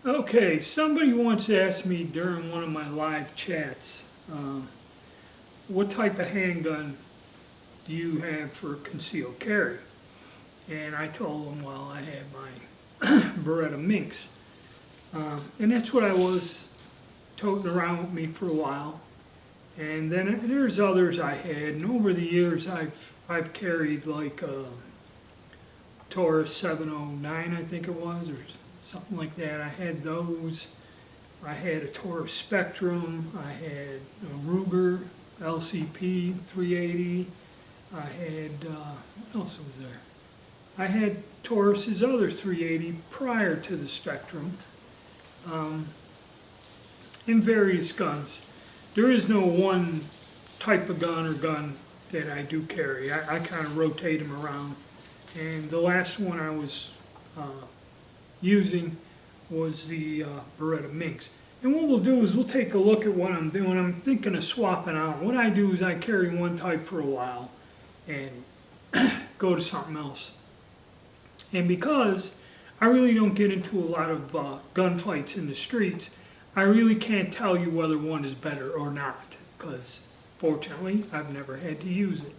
Okay, somebody once asked me during one of my live chats, what type of handgun do you have for concealed carry? And I told them, well, I have my Beretta Minx. And that's what I was toting around with me for a while. And then there's others I had, and over the years I've carried like a Taurus 709, I think it was, or something like that. I had those. I had a Taurus Spectrum. I had a Ruger LCP 380. I had, what else was there? I had Taurus's other 380 prior to the Spectrum, in various guns. There is no one type of gun or gun that I do carry. I kind of rotate them around. And the last one I was using was the Beretta Minx. And what we'll do is we'll take a look at what I'm doing. I'm thinking of swapping out. What I do is I carry one type for a while and go to something else. And because I really don't get into a lot of gunfights in the streets, I really can't tell you whether one is better or not, because fortunately I've never had to use it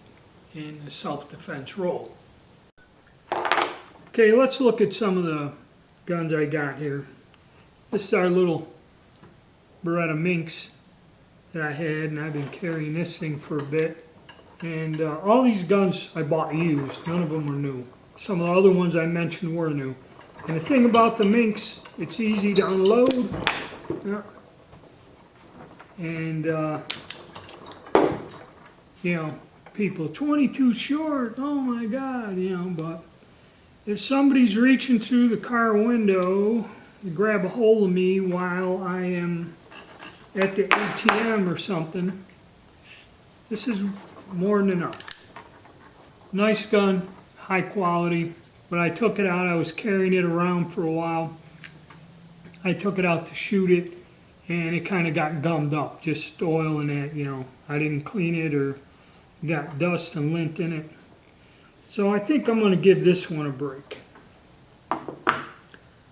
in a self-defense role. Okay, let's look at some of the guns I got here. This is our little Beretta Minx that I had, and I've been carrying this thing for a bit. And all these guns I bought used, none of them were new. Some of the other ones I mentioned were new. And the thing about the Minx, it's easy to unload. Yeah. And, you know, people, 22 short, oh my God, you know, but if somebody's reaching through the car window to grab a hold of me while I am at the ATM or something, this is more than enough. Nice gun, high quality. When I took it out, I was carrying it around for a while. I took it out to shoot it, and it kind of got gummed up, just oil in it, you know. I didn't clean it or got dust and lint in it. So I think I'm going to give this one a break.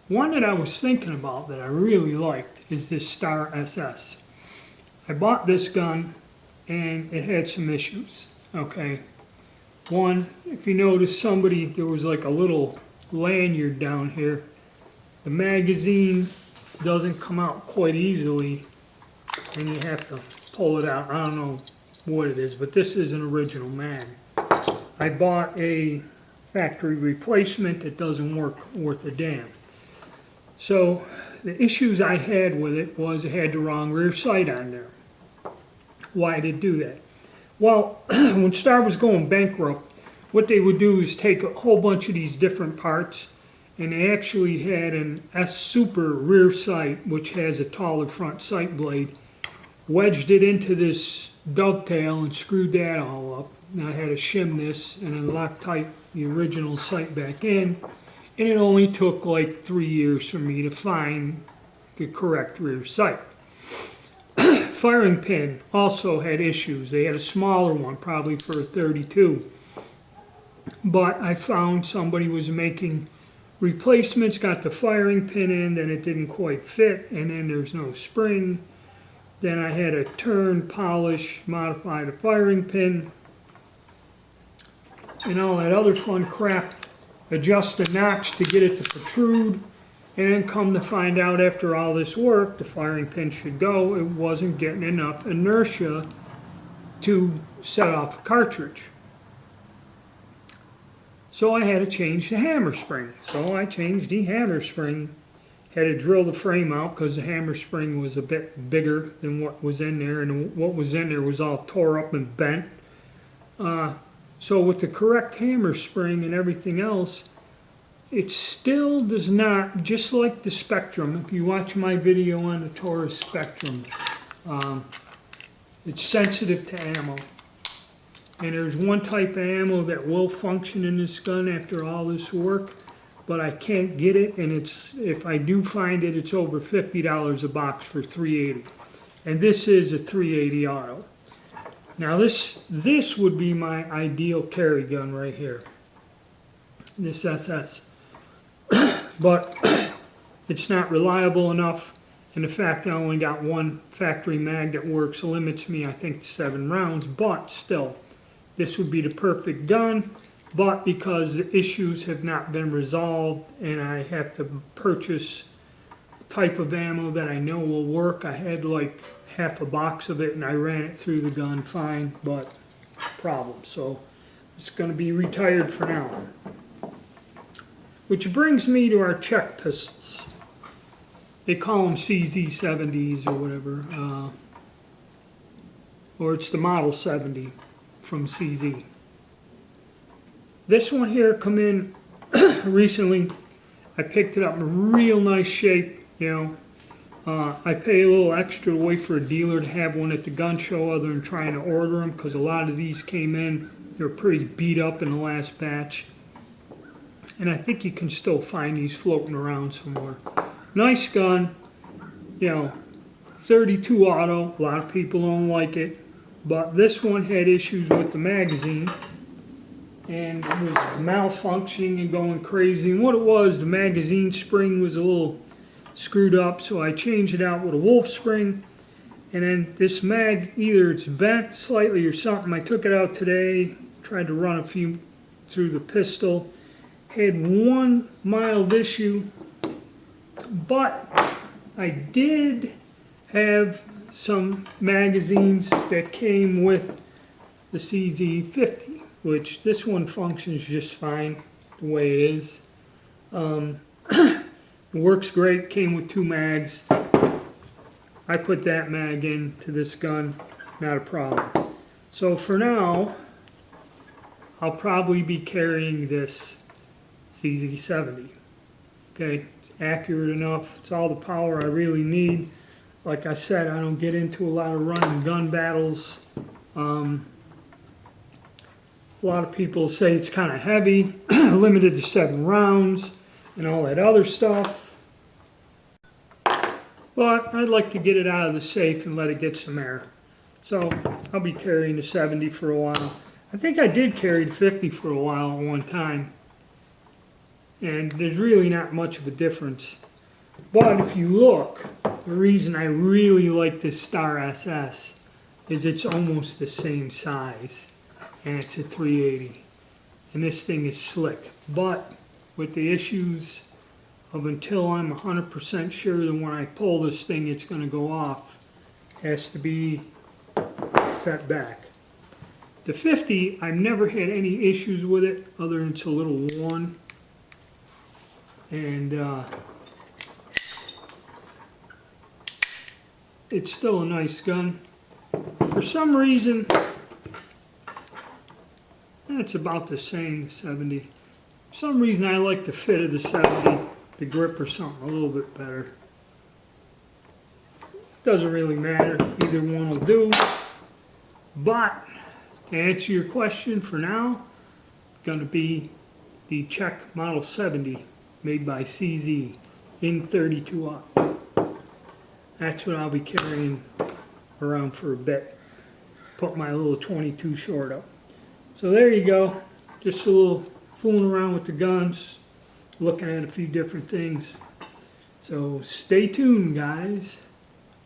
One that I was thinking about that I really liked is this Star SS. I bought this gun, and it had some issues, okay. One, if you notice there was like a little lanyard down here. The magazine doesn't come out quite easily, and you have to pull it out. I don't know what it is, but this is an original mag. I bought a factory replacement that doesn't work worth a damn. So the issues I had with it was it had the wrong rear sight on there. Why did it do that? Well, when Star was going bankrupt, what they would do is take a whole bunch of these different parts, and they actually had an S Super rear sight, which has a taller front sight blade, wedged it into this dovetail and screwed that all up. And I had to shim this and then Loctite the original sight back in, and it only took like 3 years for me to find the correct rear sight. Firing pin also had issues. They had a smaller one, probably for a 32. But I found somebody was making replacements, got the firing pin in, then it didn't quite fit, and then there's no spring. Then I had to turn, polish, modify the firing pin, and all that other fun crap, adjust the notch to get it to protrude, and then come to find out after all this work, the firing pin should go, it wasn't getting enough inertia to set off a cartridge. So I had to change the hammer spring. So I changed the hammer spring, had to drill the frame out because the hammer spring was a bit bigger than what was in there, and what was in there was all tore up and bent. So with the correct hammer spring and everything else, it still does not, just like the Spectrum, if you watch my video on the Taurus Spectrum, it's sensitive to ammo. And there's one type of ammo that will function in this gun after all this work, but I can't get it, and if I do find it, it's over $50 a box for 380. And this is a 380 auto. Now this would be my ideal carry gun right here, this SS. But it's not reliable enough. And the fact that I only got one factory mag that works limits me, I think, to 7 rounds. But still, this would be the perfect gun. But because the issues have not been resolved and I have to purchase a type of ammo that I know will work, I had like half a box of it and I ran it through the gun fine, but problem. So it's going to be retired for now. Which brings me to our Czech pistols. They call them CZ70s or whatever. Or it's the Model 70 from CZ. This one here come in recently. I picked it up in real nice shape, you know. I pay a little extra to wait for a dealer to have one at the gun show other than trying to order them, because a lot of these came in, they were pretty beat up in the last batch. And I think you can still find these floating around somewhere. Nice gun, you know, 32 auto, a lot of people don't like it, but this one had issues with the magazine and it was malfunctioning and going crazy. And what it was, the magazine spring was a little screwed up, so I changed it out with a wolf spring. And then this mag, either it's bent slightly or something. I took it out today, tried to run a few through the pistol. Had one mild issue, but I did have some magazines that came with the CZ50, which this one functions just fine the way it is. It works great, came with 2 mags. I put that mag into this gun, not a problem. So for now, I'll probably be carrying this CZ70. Okay, it's accurate enough. It's all the power I really need. Like I said, I don't get into a lot of running gun battles. A lot of people say it's kind of heavy, limited to 7 rounds, and all that other stuff. But I'd like to get it out of the safe and let it get some air. So I'll be carrying the 70 for a while. I think I did carry the 50 for a while at one time. And there's really not much of a difference. But if you look, the reason I really like this Star SS is it's almost the same size. And it's a 380. And this thing is slick. But with the issues of until I'm 100% sure that when I pull this thing it's going to go off, has to be set back. The 50, I've never had any issues with it other than it's a little worn. And it's still a nice gun. For some reason, it's about the same, the 70. For some reason I like the fit of the 70, the grip or something a little bit better. Doesn't really matter, either one will do. But to answer your question for now, it's going to be the Czech Model 70 made by CZ in 32 aught. That's what I'll be carrying around for a bit. Put my little 22 short up. So there you go. Just a little fooling around with the guns, looking at a few different things. So stay tuned, guys.